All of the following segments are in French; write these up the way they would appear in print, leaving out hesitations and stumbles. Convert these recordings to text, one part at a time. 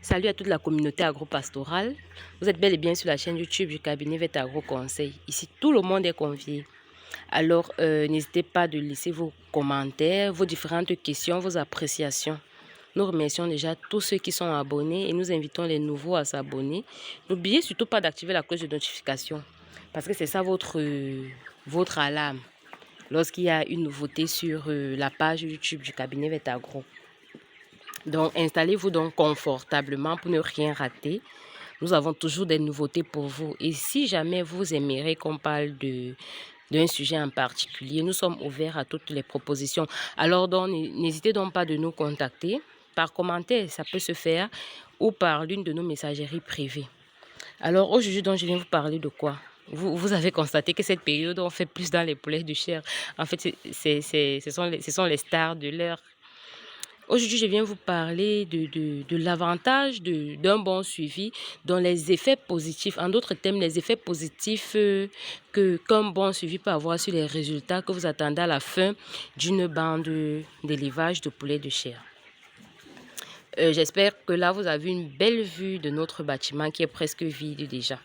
Salut à toute la communauté agro-pastorale. Vous êtes bel et bien sur la chaîne YouTube du cabinet Vet Agro Conseil. Ici, tout le monde est convié. Alors, n'hésitez pas de laisser vos commentaires, vos différentes questions, vos appréciations. Nous remercions déjà tous ceux qui sont abonnés et nous invitons les nouveaux à s'abonner. N'oubliez surtout pas d'activer la cloche de notification parce que c'est ça votre alarme lorsqu'il y a une nouveauté sur la page YouTube du cabinet Vet Agro. Donc, installez-vous donc confortablement pour ne rien rater. Nous avons toujours des nouveautés pour vous. Et si jamais vous aimeriez qu'on parle d'un sujet en particulier, nous sommes ouverts à toutes les propositions. Alors, n'hésitez donc pas de nous contacter. Par commentaire, ça peut se faire, ou par l'une de nos messageries privées. Alors, aujourd'hui, donc, je viens vous parler de quoi? Vous avez constaté que cette période, on fait plus dans les poulets de chair. En fait, ce sont les stars de l'heure. Aujourd'hui, je viens vous parler de l'avantage d'un bon suivi, dans les effets positifs, en d'autres termes, les effets positifs qu'un bon suivi peut avoir sur les résultats que vous attendez à la fin d'une bande d'élevage de poulets de chair. J'espère que là, vous avez une belle vue de notre bâtiment qui est presque vide déjà.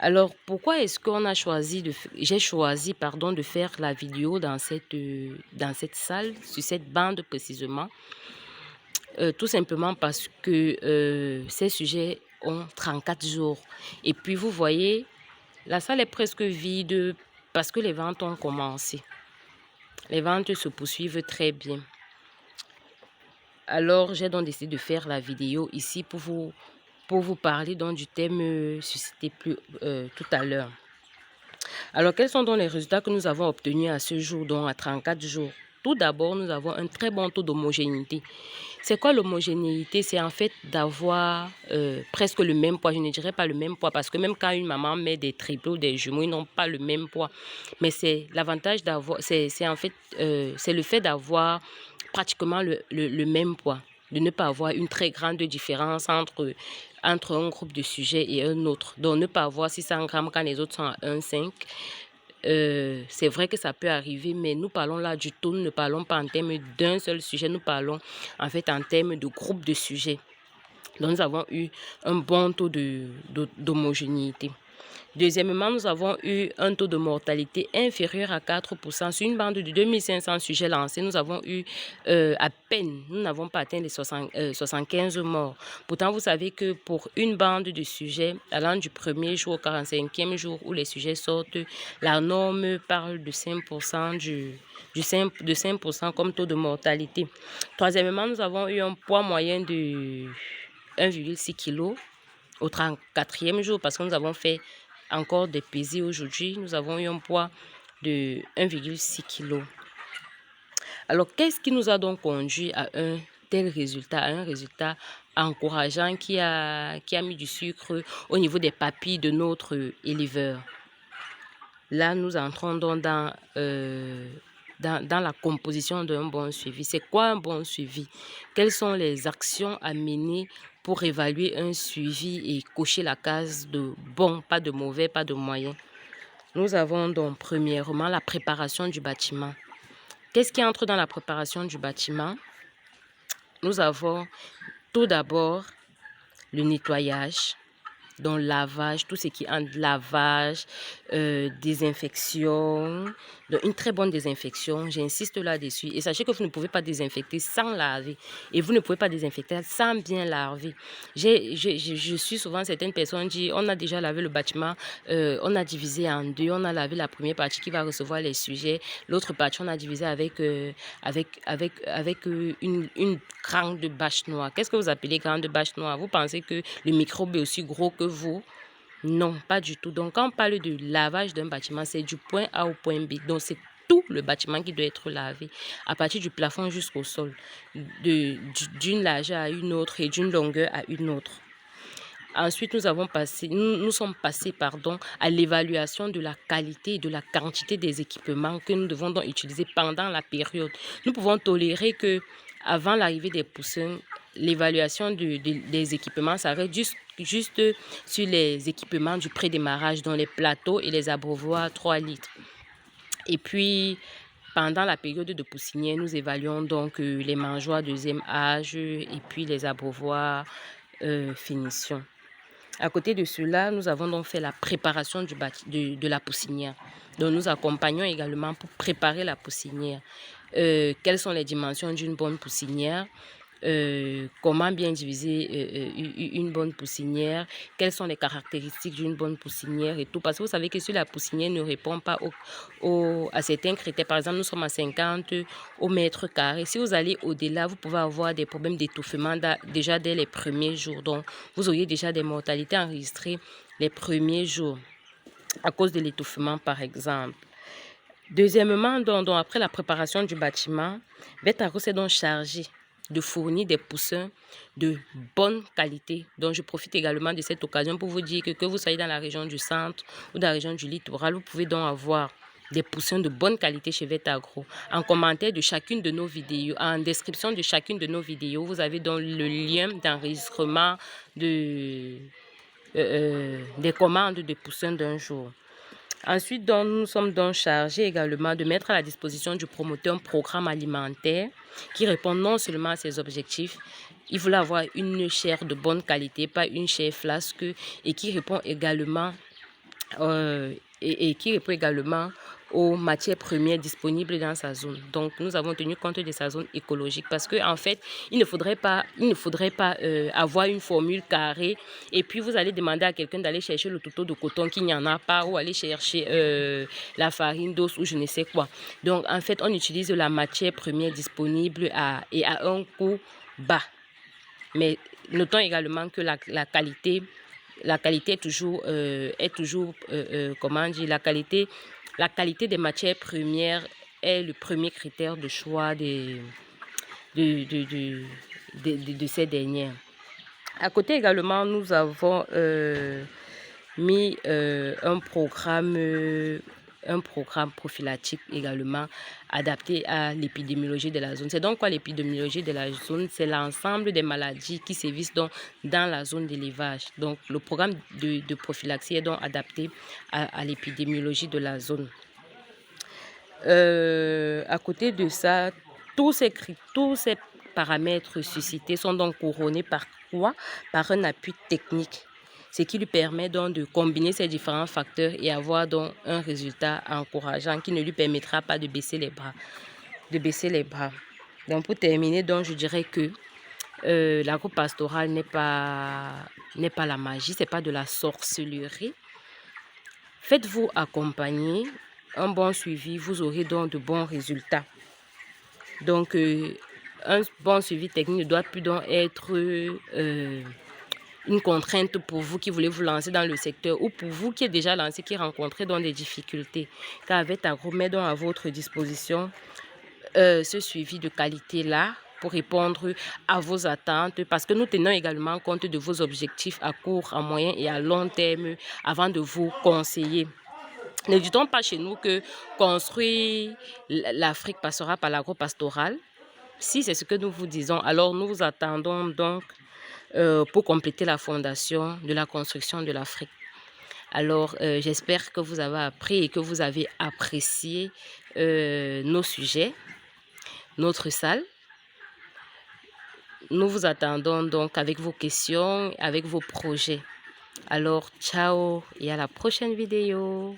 Alors, pourquoi est-ce qu'on a choisi j'ai choisi de faire la vidéo dans cette salle, sur cette bande précisément? Tout simplement parce que ces sujets ont 34 jours. Et puis, vous voyez, la salle est presque vide parce que les ventes ont commencé. Les ventes se poursuivent très bien. Alors, j'ai donc décidé de faire la vidéo ici pour vous parler donc du thème suscité tout à l'heure. Alors, quels sont donc les résultats que nous avons obtenus à ce jour, donc à 34 jours? Tout d'abord, nous avons un très bon taux d'homogénéité. C'est quoi l'homogénéité? C'est en fait d'avoir presque le même poids. Je ne dirais pas le même poids parce que même quand une maman met des triplés ou des jumeaux, ils n'ont pas le même poids. Mais c'est l'avantage d'avoir, c'est le fait d'avoir pratiquement le même poids, de ne pas avoir une très grande différence entre un groupe de sujets et un autre. Donc, ne pas avoir 600 grammes quand les autres sont à 1,5. C'est vrai que ça peut arriver, mais nous parlons là du taux, nous ne parlons pas en termes d'un seul sujet, nous parlons en fait en termes de groupe de sujets. Donc, nous avons eu un bon taux d'homogénéité. Deuxièmement, nous avons eu un taux de mortalité inférieur à 4%. Sur une bande de 2500 sujets lancés, nous avons eu à peine, nous n'avons pas atteint les 75 morts. Pourtant, vous savez que pour une bande de sujets, allant du 1er jour au 45e jour où les sujets sortent, la norme parle de 5%, de 5% comme taux de mortalité. Troisièmement, nous avons eu un poids moyen de 1,6 kg au 34e jour parce que nous avons fait encore des pesées aujourd'hui. Nous avons eu un poids de 1,6 kg. Alors, qu'est-ce qui nous a donc conduit à un tel résultat, à un résultat encourageant qui a mis du sucre au niveau des papilles de notre éleveur? Là, nous entrons donc dans la composition d'un bon suivi. C'est quoi un bon suivi? Quelles sont les actions à mener pour évaluer un suivi et cocher la case de bon, pas de mauvais, pas de moyen? Nous avons donc premièrement la préparation du bâtiment. Qu'est-ce qui entre dans la préparation du bâtiment? Nous avons tout d'abord le nettoyage, donc lavage, tout ce qui est en lavage, désinfection, donc une très bonne désinfection, j'insiste là-dessus. Et sachez que vous ne pouvez pas désinfecter sans laver. Et vous ne pouvez pas désinfecter sans bien laver. Je suis souvent, certaines personnes disent, on a déjà lavé le bâtiment, on a divisé en deux, on a lavé la première partie qui va recevoir les sujets, l'autre partie on a divisé avec une grande bâche noire. Qu'est-ce que vous appelez grande bâche noire? Vous pensez que le microbe est aussi gros que vous? Non, pas du tout. Donc, quand on parle de lavage d'un bâtiment, c'est du point A au point B. Donc, c'est tout le bâtiment qui doit être lavé, à partir du plafond jusqu'au sol, d'une largeur à une autre et d'une longueur à une autre. Ensuite, nous sommes passés à l'évaluation de la qualité et de la quantité des équipements que nous devons donc utiliser pendant la période. Nous pouvons tolérer que, avant l'arrivée des poussins, l'évaluation des équipements s'arrête juste sur les équipements du prédémarrage, dont les plateaux et les abreuvoirs 3 litres. Et puis, pendant la période de poussinière, nous évaluons donc les mangeoires deuxième âge et puis les abreuvoirs finition. À côté de cela, nous avons donc fait la préparation de la poussinière. Donc, nous accompagnons également pour préparer la poussinière. Quelles sont les dimensions d'une bonne poussinière? Comment bien diviser une bonne poussinière, quelles sont les caractéristiques d'une bonne poussinière et tout. Parce que vous savez que si la poussinière ne répond pas à certains critères, par exemple, nous sommes à 50 au mètre carré. Si vous allez au-delà, vous pouvez avoir des problèmes d'étouffement déjà dès les premiers jours. Donc, vous auriez déjà des mortalités enregistrées les premiers jours à cause de l'étouffement, par exemple. Deuxièmement, donc, après la préparation du bâtiment, Vett-Agro s'est donc chargé de fournir des poussins de bonne qualité. Donc, je profite également de cette occasion pour vous dire que vous soyez dans la région du centre ou dans la région du littoral, vous pouvez donc avoir des poussins de bonne qualité chez Vett-Agro. En commentaire de chacune de nos vidéos, en description de chacune de nos vidéos, vous avez donc le lien d'enregistrement des commandes de poussins d'un jour. Ensuite, donc, nous sommes donc chargés également de mettre à la disposition du promoteur un programme alimentaire qui répond non seulement à ses objectifs, il voulait avoir une chair de bonne qualité, pas une chair flasque, et qui répond également aux matières premières disponibles dans sa zone. Donc, nous avons tenu compte de sa zone écologique parce qu'en fait, il ne faudrait pas avoir une formule carrée et puis vous allez demander à quelqu'un d'aller chercher le touteau de coton qu'il n'y en a pas ou aller chercher la farine d'os ou je ne sais quoi. Donc, en fait, on utilise la matière première disponible et à un coût bas. Mais notons également que la qualité est toujours, comment dire, la qualité des matières premières est le premier critère de choix de ces dernières. À côté également, nous avons mis un programme prophylactique également adapté à l'épidémiologie de la zone. C'est donc quoi l'épidémiologie de la zone? C'est l'ensemble des maladies qui sévissent donc dans la zone d'élevage. Donc le programme de prophylaxie est donc adapté à l'épidémiologie de la zone. À côté de ça, tous ces paramètres suscités sont donc couronnés par quoi? Par un appui technique. Ce qui lui permet donc de combiner ces différents facteurs et avoir donc un résultat encourageant qui ne lui permettra pas de baisser les bras. Donc pour terminer, donc je dirais que l'agropastorale n'est pas la magie, c'est pas de la sorcellerie. Faites-vous accompagner, un bon suivi, vous aurez donc de bons résultats. Donc un bon suivi technique ne doit plus donc être une contrainte pour vous qui voulez vous lancer dans le secteur ou pour vous qui êtes déjà lancé, qui rencontrez donc des difficultés. Car Vett-Agro met donc à votre disposition ce suivi de qualité-là pour répondre à vos attentes parce que nous tenons également compte de vos objectifs à court, à moyen et à long terme avant de vous conseiller. Ne dit-on pas chez nous que construire l'Afrique passera par l'agro-pastoral? Si c'est ce que nous vous disons, alors nous vous attendons donc pour compléter la fondation de la construction de l'Afrique. Alors, j'espère que vous avez appris et que vous avez apprécié nos sujets, notre salle. Nous vous attendons donc avec vos questions, avec vos projets. Alors, ciao et à la prochaine vidéo.